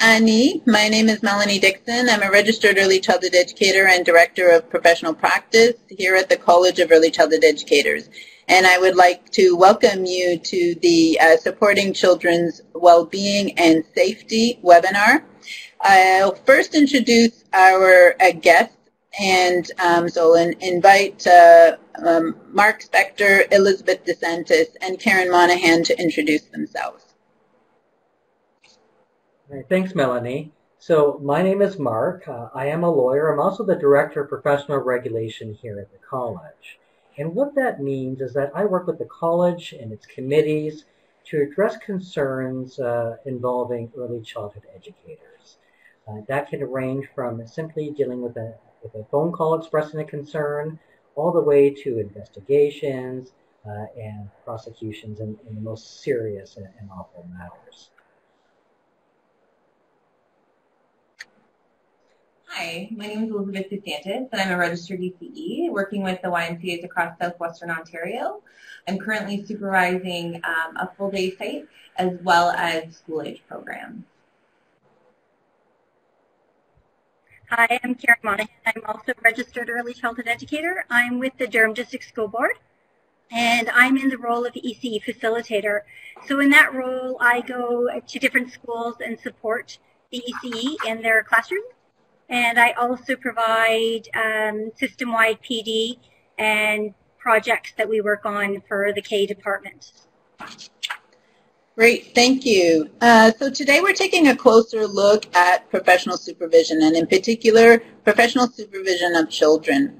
Annie. My name is Melanie Dixon. I'm a registered early childhood educator and director of professional practice here at the College of Early Childhood Educators. And I would like to welcome you to the Supporting Children's Wellbeing and Safety webinar. I'll first introduce our guests, and so I'll invite Mark Spector, Elizabeth DeSantis, and Karen Monahan to introduce themselves. Thanks, Melanie. So my name is Mark. I am a lawyer. I'm also the Director of Professional Regulation here at the college. And what that means is that I work with the college and its committees to address concerns involving early childhood educators. That can range from simply dealing with a phone call expressing a concern, all the way to investigations and prosecutions in the most serious and awful matters. Hi, my name is Elizabeth DeSantis, and I'm a registered ECE working with the YMCAs across southwestern Ontario. I'm currently supervising a full-day site as well as school-age programs. Hi, I'm Karen Monahan. I'm also a registered early childhood educator. I'm with the Durham District School Board, and I'm in the role of ECE facilitator. So in that role, I go to different schools and support the ECE in their classrooms. And I also provide system-wide PD and projects that we work on for the K department. Great, thank you. So today we're taking a closer look at professional supervision, and in particular, professional supervision of children.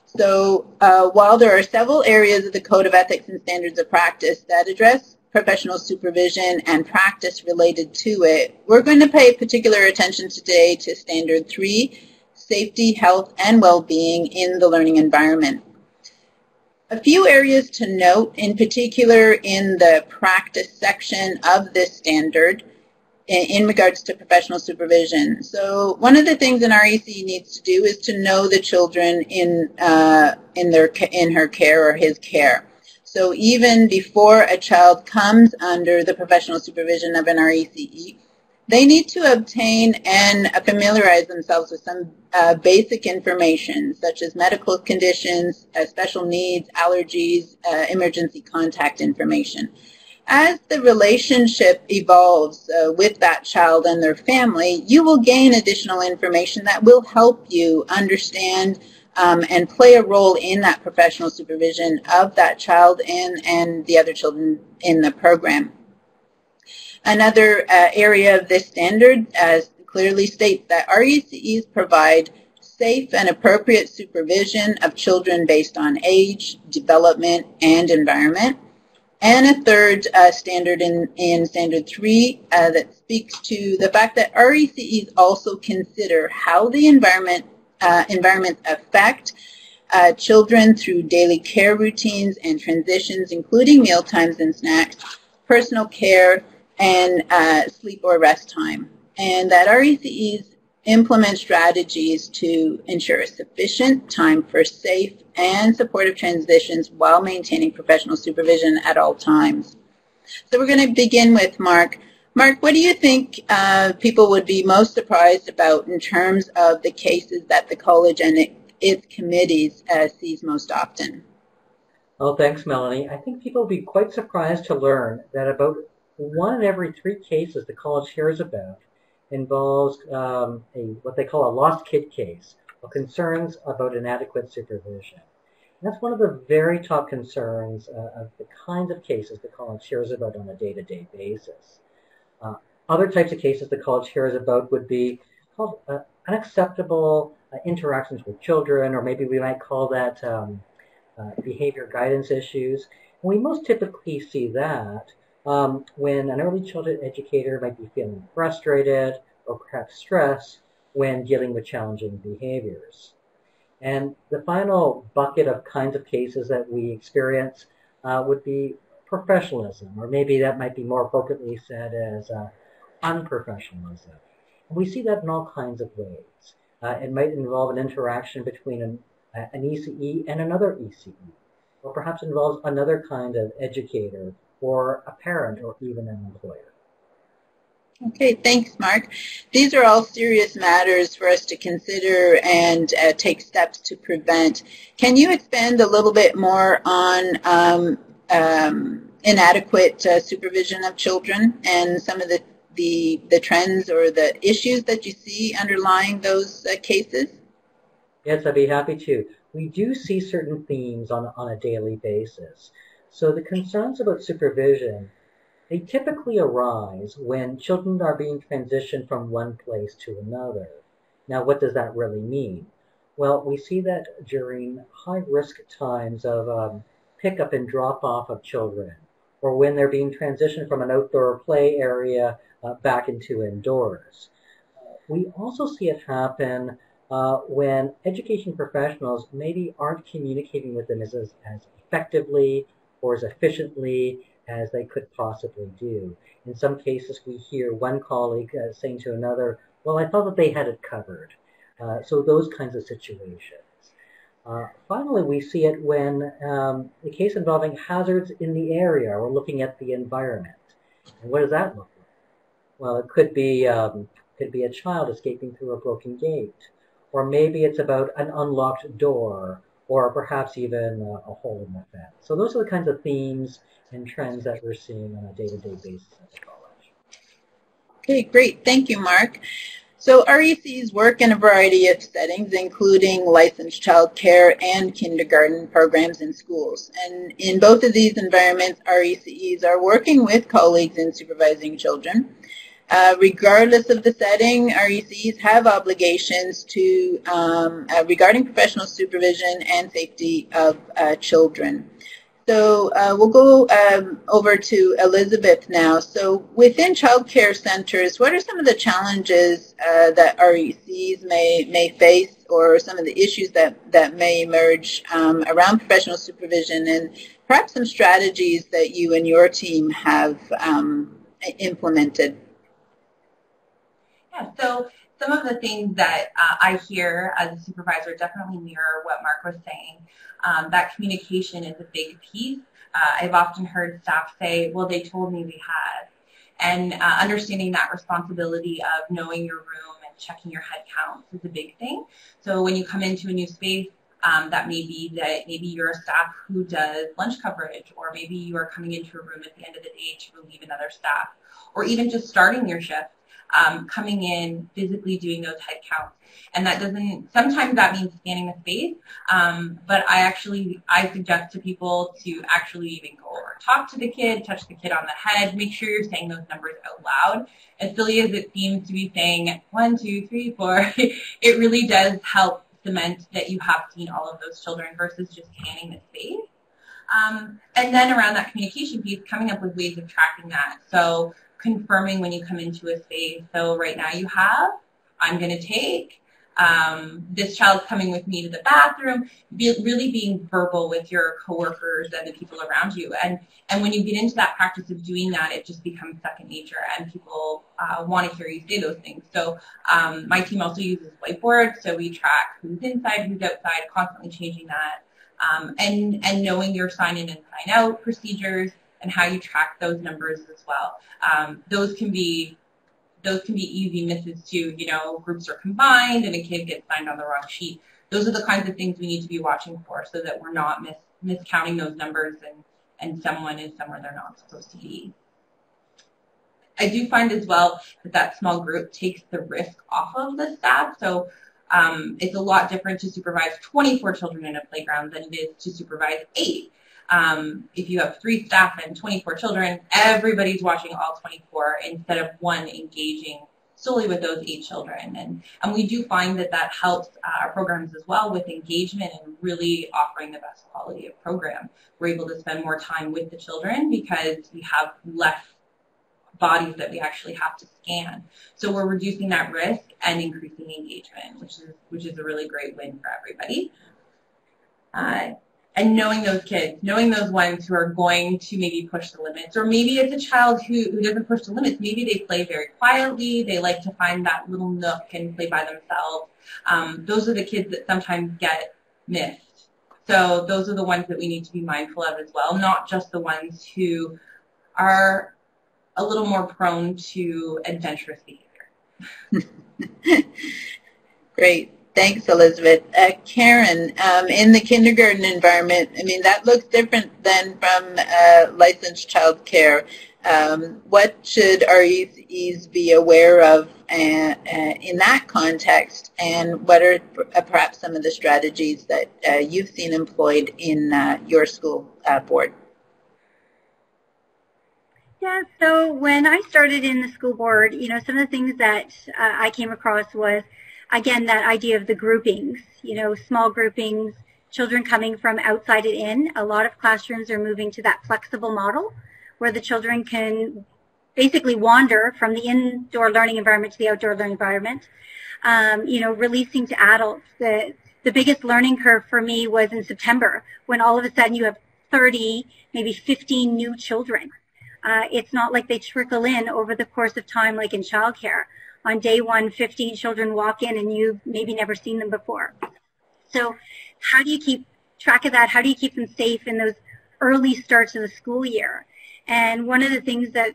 So while there are several areas of the Code of Ethics and Standards of Practice that address professional supervision and practice related to it, we're going to pay particular attention today to Standard 3, Safety, Health, and Well-being in the Learning Environment. A few areas to note, in particular in the practice section of this standard in regards to professional supervision. So one of the things an REC needs to do is to know the children in her care or his care. So even before a child comes under the professional supervision of an RECE, they need to obtain and familiarize themselves with some basic information, such as medical conditions, special needs, allergies, emergency contact information. As the relationship evolves with that child and their family, you will gain additional information that will help you understand and play a role in that professional supervision of that child and the other children in the program. Another area of this standard clearly states that RECEs provide safe and appropriate supervision of children based on age, development, and environment. And a third standard in Standard 3 that speaks to the fact that RECEs also consider how the environments affect children through daily care routines and transitions, including meal times and snacks, personal care, and sleep or rest time. And that RECEs implement strategies to ensure sufficient time for safe and supportive transitions while maintaining professional supervision at all times. So we're going to begin with Mark. Mark, what do you think people would be most surprised about in terms of the cases that the college and its committees sees most often? Well, thanks, Melanie. I think people will be quite surprised to learn that about 1 in every 3 cases the college hears about involves what they call a lost kid case, or concerns about inadequate supervision. And that's one of the very top concerns of the kinds of cases the college hears about on a day-to-day basis. Other types of cases the college hears about would be called unacceptable interactions with children, or maybe we might call that behavior guidance issues. And we most typically see that when an early childhood educator might be feeling frustrated or perhaps stressed when dealing with challenging behaviors. And the final bucket of kinds of cases that we experience would be professionalism, or maybe that might be more appropriately said as unprofessionalism. And we see that in all kinds of ways. It might involve an interaction between an ECE and another ECE, or perhaps involves another kind of educator or a parent or even an employer. Okay, thanks, Mark. These are all serious matters for us to consider and take steps to prevent. Can you expand a little bit more on inadequate supervision of children and some of the trends or the issues that you see underlying those cases? Yes, I'd be happy to. We do see certain themes on a daily basis. So the concerns about supervision, they typically arise when children are being transitioned from one place to another. Now, what does that really mean? Well, we see that during high-risk times of pickup and drop-off of children, or when they're being transitioned from an outdoor play area back into indoors. We also see it happen when education professionals maybe aren't communicating with them as effectively or as efficiently as they could possibly do. In some cases, we hear one colleague saying to another, well, I thought that they had it covered. So those kinds of situations. Finally, we see it when the case involving hazards in the area or looking at the environment. And what does that look like? Well, it could be a child escaping through a broken gate, or maybe it's about an unlocked door, or perhaps even a hole in the fence. So those are the kinds of themes and trends that we're seeing on a day-to-day basis at the college. Okay, great. Thank you, Mark. So RECs work in a variety of settings, including licensed childcare and kindergarten programs in schools. And in both of these environments, RECs are working with colleagues in supervising children. Regardless of the setting, RECs have obligations to regarding professional supervision and safety of children. So we'll go over to Elizabeth now. So within child care centers, what are some of the challenges that RECs may face, or some of the issues that may emerge around professional supervision, and perhaps some strategies that you and your team have implemented? Yeah, so some of the things that I hear as a supervisor definitely mirror what Mark was saying. That communication is a big piece. I've often heard staff say, well, they told me we had. And understanding that responsibility of knowing your room and checking your head counts is a big thing. So when you come into a new space, that may be that maybe you're a staff who does lunch coverage, or maybe you are coming into a room at the end of the day to relieve another staff, or even just starting your shift. Coming in, physically doing those head counts. And that doesn't, sometimes that means scanning the space, but I suggest to people to actually even go over, talk to the kid, touch the kid on the head, make sure you're saying those numbers out loud. As silly as it seems to be saying 1, 2, 3, 4, it really does help cement that you have seen all of those children versus just scanning the space. And then around that communication piece, coming up with ways of tracking that. So confirming when you come into a space. So right now you have, I'm going to take, this child's coming with me to the bathroom, really being verbal with your coworkers and the people around you. And when you get into that practice of doing that, it just becomes second nature, and people want to hear you say those things. So my team also uses whiteboards, so we track who's inside, who's outside, constantly changing that, and knowing your sign in and sign out procedures and how you track those numbers as well. Those can be easy misses too. You know, groups are combined and a kid gets signed on the wrong sheet. Those are the kinds of things we need to be watching for, so that we're not miscounting those numbers and someone is somewhere they're not supposed to be. I do find as well that small group takes the risk off of the staff. So it's a lot different to supervise 24 children in a playground than it is to supervise 8. If you have 3 staff and 24 children, everybody's watching all 24 instead of one engaging solely with those 8 children. And we do find that helps our programs as well with engagement and really offering the best quality of program. We're able to spend more time with the children because we have less bodies that we actually have to scan. So we're reducing that risk and increasing engagement, which is a really great win for everybody. And knowing those kids, knowing those ones who are going to maybe push the limits, or maybe it's a child who doesn't push the limits. Maybe they play very quietly. They like to find that little nook and play by themselves. Those are the kids that sometimes get missed. So those are the ones that we need to be mindful of as well, not just the ones who are a little more prone to adventurous behavior. Great. Thanks, Elizabeth. Karen, in the kindergarten environment, I mean, that looks different than from licensed childcare. What should RECs be aware of in that context, and what are perhaps some of the strategies that you've seen employed in your school board? Yeah, so when I started in the school board, you know, some of the things that I came across was, again, that idea of the groupings, you know, small groupings, children coming from outside and in. A lot of classrooms are moving to that flexible model where the children can basically wander from the indoor learning environment to the outdoor learning environment, you know, releasing to adults. The biggest learning curve for me was in September when all of a sudden you have 30, maybe 15 new children. It's not like they trickle in over the course of time like in childcare. On day one, 15 children walk in and you've maybe never seen them before. So how do you keep track of that? How do you keep them safe in those early starts of the school year? And one of the things that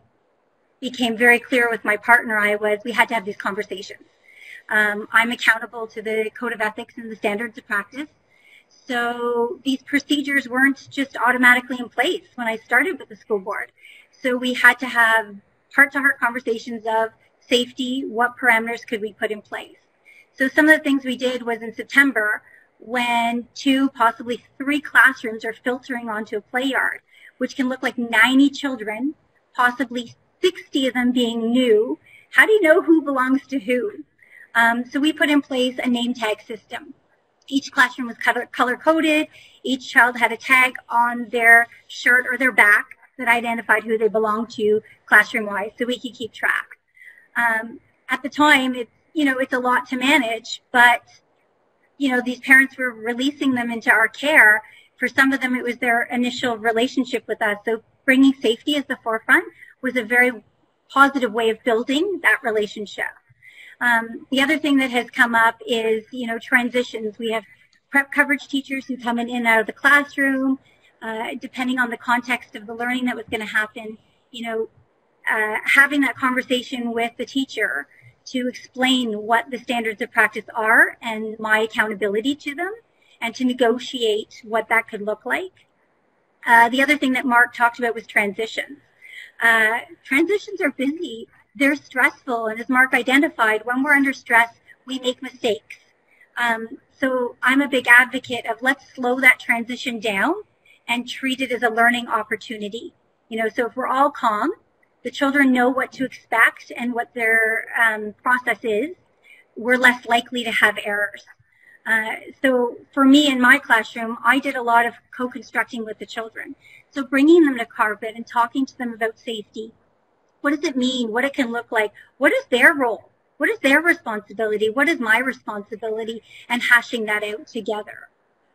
became very clear with my partner and I was we had to have these conversations. I'm accountable to the Code of Ethics and the Standards of Practice. So these procedures weren't just automatically in place when I started with the school board. So we had to have heart-to-heart conversations of safety, what parameters could we put in place. So some of the things we did was in September, when 2, possibly 3 classrooms are filtering onto a play yard, which can look like 90 children, possibly 60 of them being new. How do you know who belongs to who? So we put in place a name tag system. Each classroom was color-coded. Each child had a tag on their shirt or their back that identified who they belonged to classroom-wise, so we could keep track. At the time, it's a lot to manage, but these parents were releasing them into our care. For some of them, it was their initial relationship with us. So bringing safety as the forefront was a very positive way of building that relationship. The other thing that has come up is, transitions. We have prep coverage teachers who come in and out of the classroom, depending on the context of the learning that was going to happen, having that conversation with the teacher to explain what the standards of practice are and my accountability to them, and to negotiate what that could look like. The other thing that Mark talked about was transitions. Transitions are busy. They're stressful. And as Mark identified, when we're under stress, we make mistakes. So I'm a big advocate of let's slow that transition down and treat it as a learning opportunity. So if we're all calm, the children know what to expect and what their process is, we're less likely to have errors. So for me in my classroom, I did a lot of co-constructing with the children. So bringing them to carpet and talking to them about safety. What does it mean? What it can look like? What is their role? What is their responsibility? What is my responsibility? And hashing that out together.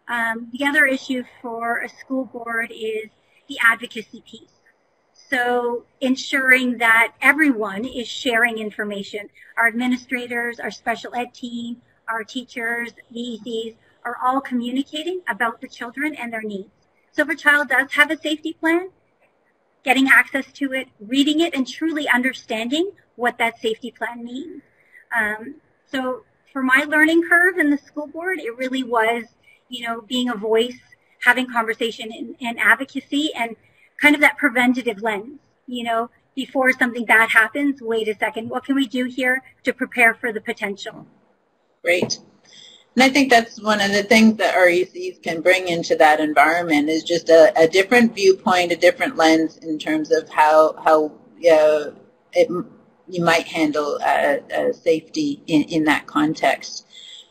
The other issue for a school board is the advocacy piece. So ensuring that everyone is sharing information. Our administrators, our special ed team, our teachers, the ECs are all communicating about the children and their needs. So if a child does have a safety plan, getting access to it, reading it, and truly understanding what that safety plan means. So for my learning curve in the school board, it really was, being a voice, having conversation and advocacy, and kind of that preventative lens, before something bad happens, wait a second, what can we do here to prepare for the potential? Great. And I think that's one of the things that RECs can bring into that environment is just a different viewpoint, a different lens in terms of how you might handle safety in that context.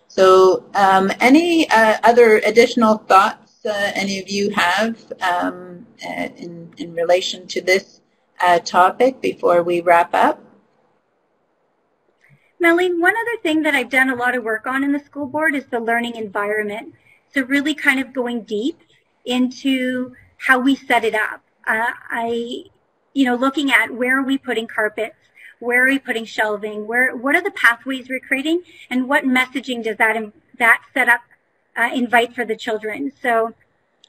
So any other additional thoughts any of you have in relation to this topic before we wrap up? Melanie, one other thing that I've done a lot of work on in the school board is the learning environment. So really kind of going deep into how we set it up. Looking at where are we putting carpets, where are we putting shelving, what are the pathways we're creating, and what messaging does that setup invite for the children. So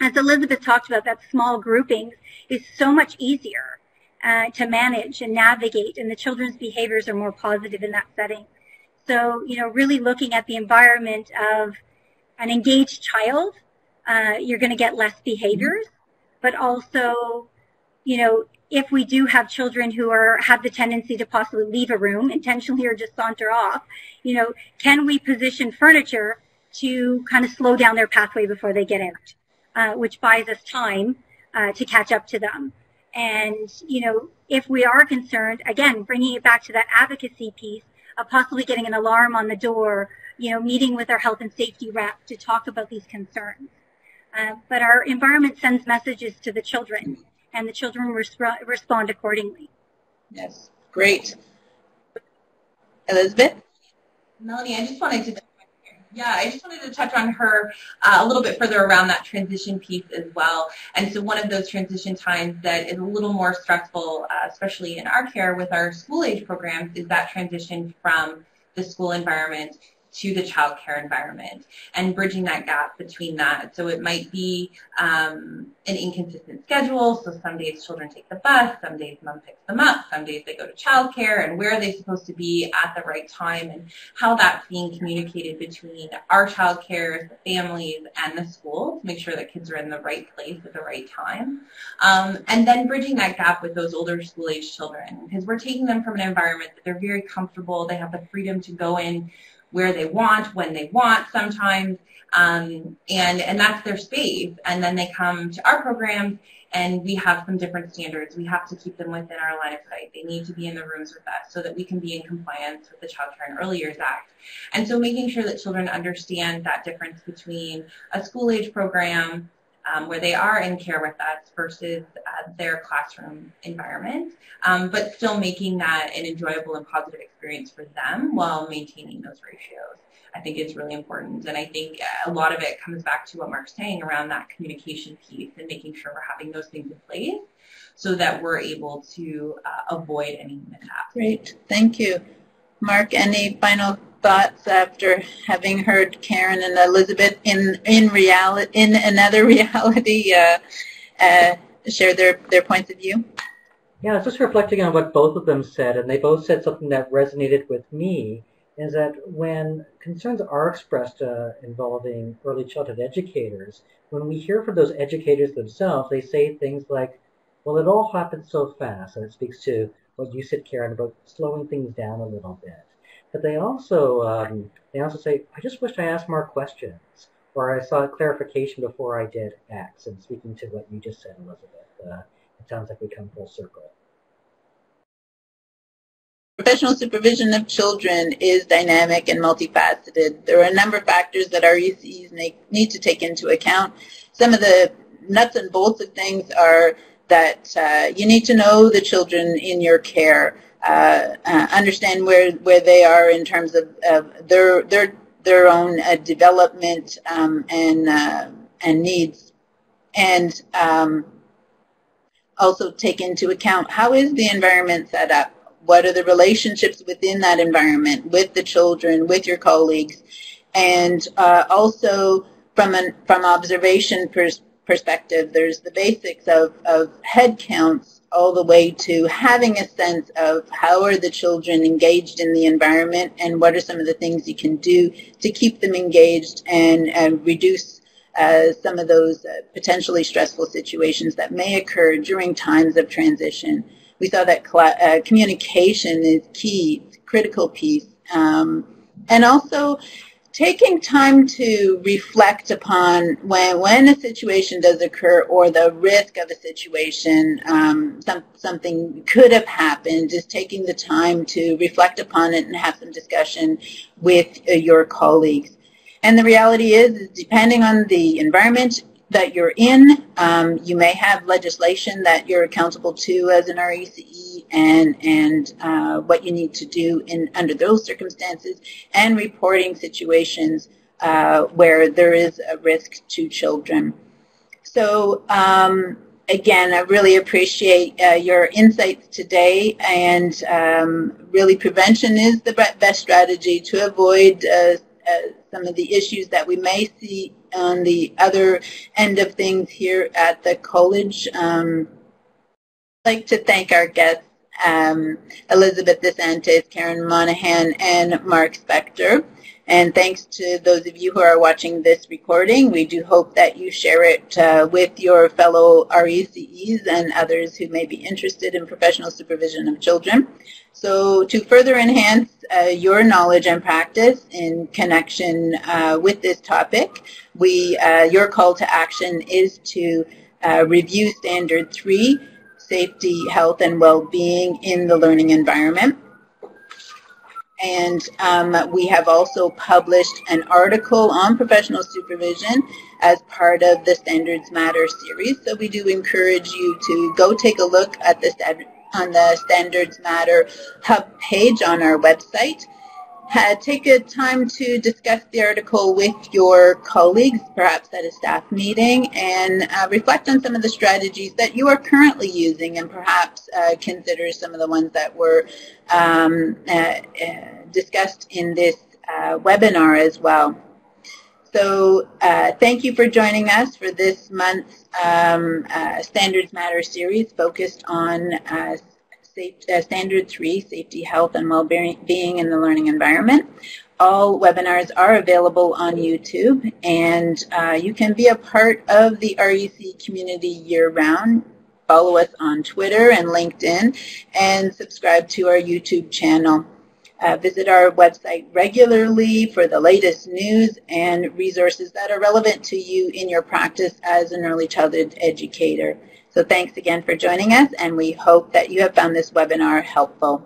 as Elizabeth talked about, that small groupings is so much easier to manage and navigate, and the children's behaviors are more positive in that setting. So, really looking at the environment of an engaged child, you're going to get less behaviors, but also, if we do have children who have the tendency to possibly leave a room intentionally or just saunter off, can we position furniture to kind of slow down their pathway before they get out, which buys us time to catch up to them. And, if we are concerned, again, bringing it back to that advocacy piece of possibly getting an alarm on the door, meeting with our health and safety rep to talk about these concerns. But our environment sends messages to the children, and the children respond accordingly. Yes, great. Elizabeth? Melanie, I just wanted to touch on her a little bit further around that transition piece as well. And so one of those transition times that is a little more stressful, especially in our care with our school age programs, is that transition from the school environment to the childcare environment and bridging that gap between that. So it might be an inconsistent schedule. So some days children take the bus, some days mom picks them up, some days they go to childcare, and where are they supposed to be at the right time, and how that's being communicated between our childcare, the families, and the school to make sure that kids are in the right place at the right time. And then bridging that gap with those older school-age children, because we're taking them from an environment that they're very comfortable, they have the freedom to go in where they want, when they want sometimes, and that's their space. And then they come to our programs and we have some different standards. We have to keep them within our line of sight. They need to be in the rooms with us so that we can be in compliance with the Childcare and Early Years Act. And so making sure that children understand that difference between a school age program where they are in care with us versus their classroom environment, but still making that an enjoyable and positive experience for them while maintaining those ratios, I think is really important. And I think a lot of it comes back to what Mark's saying around that communication piece and making sure we're having those things in place so that we're able to avoid any mishaps. Great, thank you. Mark, any final thoughts after having heard Karen and Elizabeth in another reality share their points of view? Yeah, I was just reflecting on what both of them said, and they both said something that resonated with me, is that when concerns are expressed involving early childhood educators, when we hear from those educators themselves, they say things like, well, it all happened so fast, and it speaks to what you said, Karen, about slowing things down a little bit. But they also say, I just wished I asked more questions, or I saw clarification before I did X. And speaking to what you just said, Elizabeth, it sounds like we come full circle. Professional supervision of children is dynamic and multifaceted. There are a number of factors that our ECEs need to take into account. Some of the nuts and bolts of things are that you need to know the children in your care. Understand where they are in terms of their own development and needs, and also take into account how is the environment set up, what are the relationships within that environment with the children, with your colleagues, and also from observation perspective, there's the basics of head counts all the way to having a sense of how are the children engaged in the environment and what are some of the things you can do to keep them engaged and reduce some of those potentially stressful situations that may occur during times of transition. We saw that communication is key, critical piece, and also taking time to reflect upon when a situation does occur or the risk of a situation, something could have happened, just taking the time to reflect upon it and have some discussion with your colleagues. And the reality is, depending on the environment that you're in, you may have legislation that you're accountable to as an RECE, and what you need to do under those circumstances, and reporting situations where there is a risk to children. So again, I really appreciate your insights today, and really prevention is the best strategy to avoid some of the issues that we may see on the other end of things here at the college like to thank our guests, Elizabeth DeSantis, Karen Monahan, and Mark Spector. And thanks to those of you who are watching this recording. We do hope that you share it with your fellow RECEs and others who may be interested in professional supervision of children. So to further enhance your knowledge and practice in connection with this topic, your call to action is to review Standard 3, Safety, Health, and Well-Being in the Learning Environment. And we have also published an article on professional supervision as part of the Standards Matter series. So we do encourage you to go take a look at on the Standards Matter Hub page on our website. Take a time to discuss the article with your colleagues, perhaps at a staff meeting, and reflect on some of the strategies that you are currently using, and perhaps consider some of the ones that were discussed in this webinar as well. So thank you for joining us for this month's Standards Matter series focused on Standard 3, Safety, Health, and Well-Being in the Learning Environment. All webinars are available on YouTube, and you can be a part of the REC community year-round. Follow us on Twitter and LinkedIn, and subscribe to our YouTube channel. Visit our website regularly for the latest news and resources that are relevant to you in your practice as an early childhood educator. So thanks again for joining us, and we hope that you have found this webinar helpful.